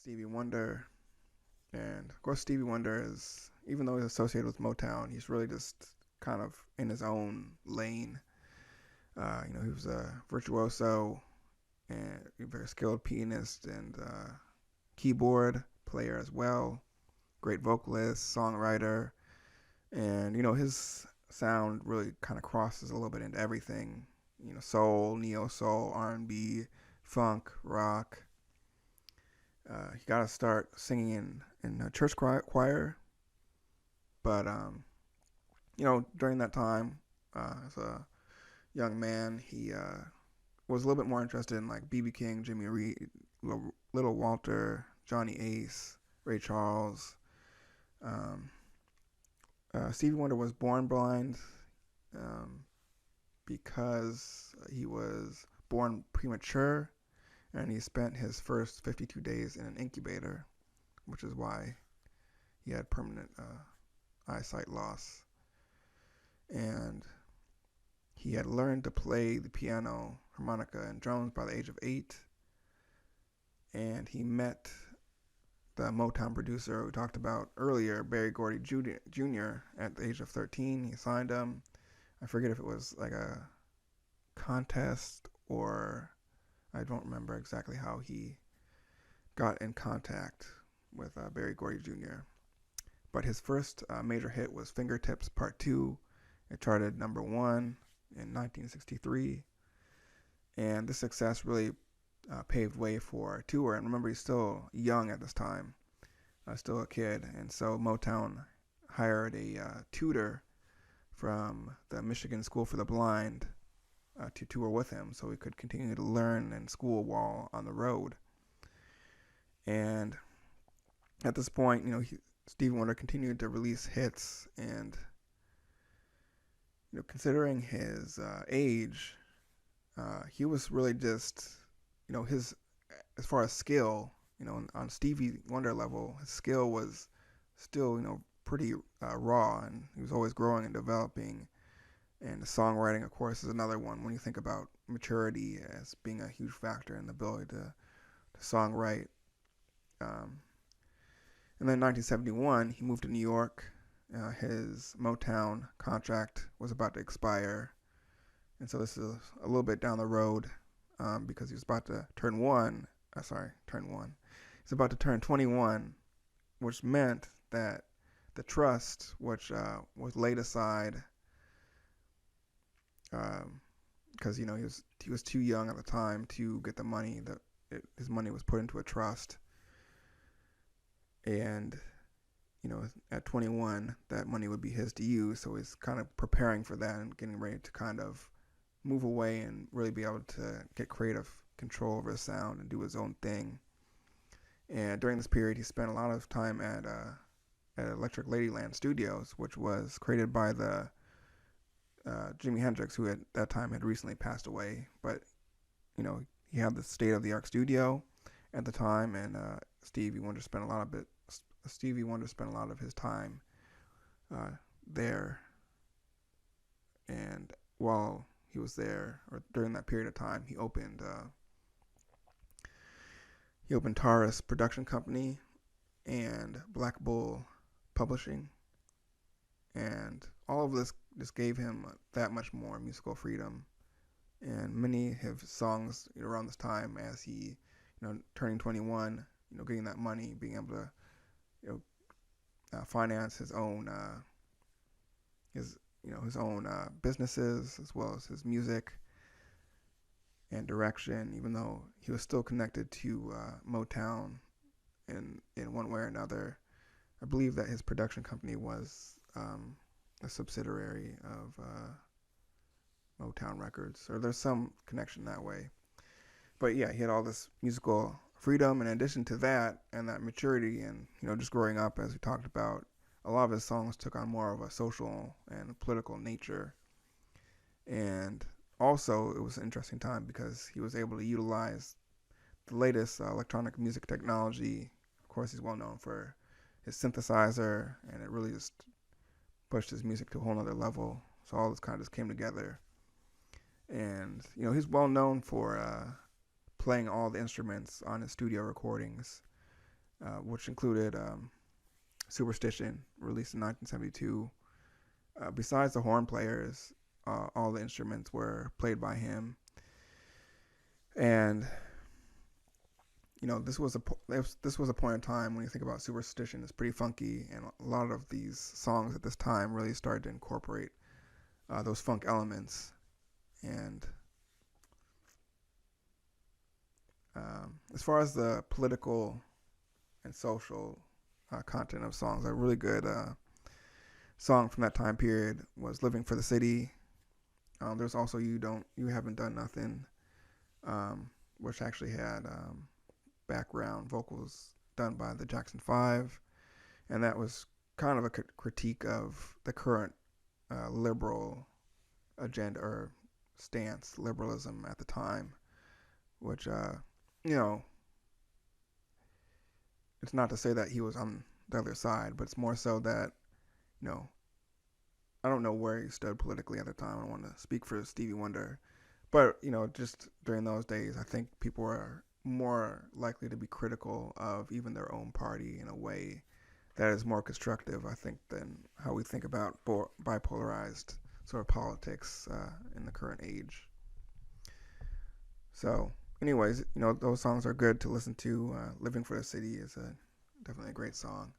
Stevie Wonder. And of course, Stevie Wonder is, even though he's associated with Motown, he's really just kind of in his own lane. He was a virtuoso and a very skilled pianist and keyboard player as well. Great vocalist, songwriter, and his sound really kind of crosses a little bit into everything. Soul, neo soul, R&B, funk, rock. He got to start singing in a church choir, but during that time, as a young man, he was a little bit more interested in like B.B. King, Jimmy Reed, Little Walter, Johnny Ace, Ray Charles. Um, Stevie Wonder was born blind um, because he was born premature, and he spent his first 52 days in an incubator, which is why he had permanent eyesight loss. And he had learned to play the piano, harmonica, and drums by the age of 8. And he met the Motown producer we talked about earlier, Berry Gordy Jr., at the age of 13. He signed him. I forget if it was like a contest or I don't remember exactly how he got in contact with Berry Gordy Jr. But his first major hit was Fingertips Part 2. It charted number 1 in 1963. And this success really paved way for a tour. And remember, he's still young at this time, still a kid. And so Motown hired a tutor from the Michigan School for the Blind to tour with him so he could continue to learn in school while on the road. And at this point, Stevie Wonder continued to release hits, and considering his age, he was really just, his as far as skill, on Stevie Wonder level, his skill was still, pretty raw, and he was always growing and developing. And the songwriting, of course, is another one when you think about maturity as being a huge factor in the ability to songwrite. And then in 1971, he moved to New York. His Motown contract was about to expire. And so this is a little bit down the road because he was about to turn one. Turn one. He's about to turn 21, which meant that the trust, which was laid aside because he was too young at the time to get the money. His money was put into a trust, and at 21, that money would be his to use. So he's kind of preparing for that and getting ready to kind of move away and really be able to get creative control over his sound and do his own thing. And during this period, he spent a lot of time at Electric Ladyland Studios, which was created by the Jimi Hendrix, who at that time had recently passed away. But he had the state-of-the-art studio at the time, and Stevie Wonder spent a lot of his time there. And while he was there, or during that period of time, he opened Taurus Production Company and Black Bull Publishing, and all of this just gave him that much more musical freedom. And many of his songs around this time, as he turning 21, getting that money, being able to finance his own businesses as well as his music and direction, even though he was still connected to Motown in one way or another. I believe that his production company was a subsidiary of Motown Records, or there's some connection that way. But yeah, he had all this musical freedom. In addition to that, and that maturity, and just growing up, as we talked about, a lot of his songs took on more of a social and political nature. And also, it was an interesting time because he was able to utilize the latest electronic music technology. Of course, he's well known for his synthesizer, and it really just pushed his music to a whole other level. So all this kind of just came together. And he's well known for playing all the instruments on his studio recordings. which included Superstition, released in 1972. Besides the horn players, all the instruments were played by him, and this was a point in time when you think about Superstition. It's pretty funky, and a lot of these songs at this time really started to incorporate those funk elements. And as far as the political and social content of songs, a really good song from that time period was "Living for the City." There's also "You Haven't Done Nothing," which actually had background vocals done by the Jackson Five, and that was kind of a critique of the current liberal agenda or stance, liberalism at the time, which you know, it's not to say that he was on the other side, but it's more so that, you know, I don't know where he stood politically at the time. I don't want to speak for Stevie Wonder, but just during those days, I think people were more likely to be critical of even their own party in a way that is more constructive, I think, than how we think about bipolarized sort of politics in the current age. So, anyways, those songs are good to listen to. "Living for the City" is definitely a great song.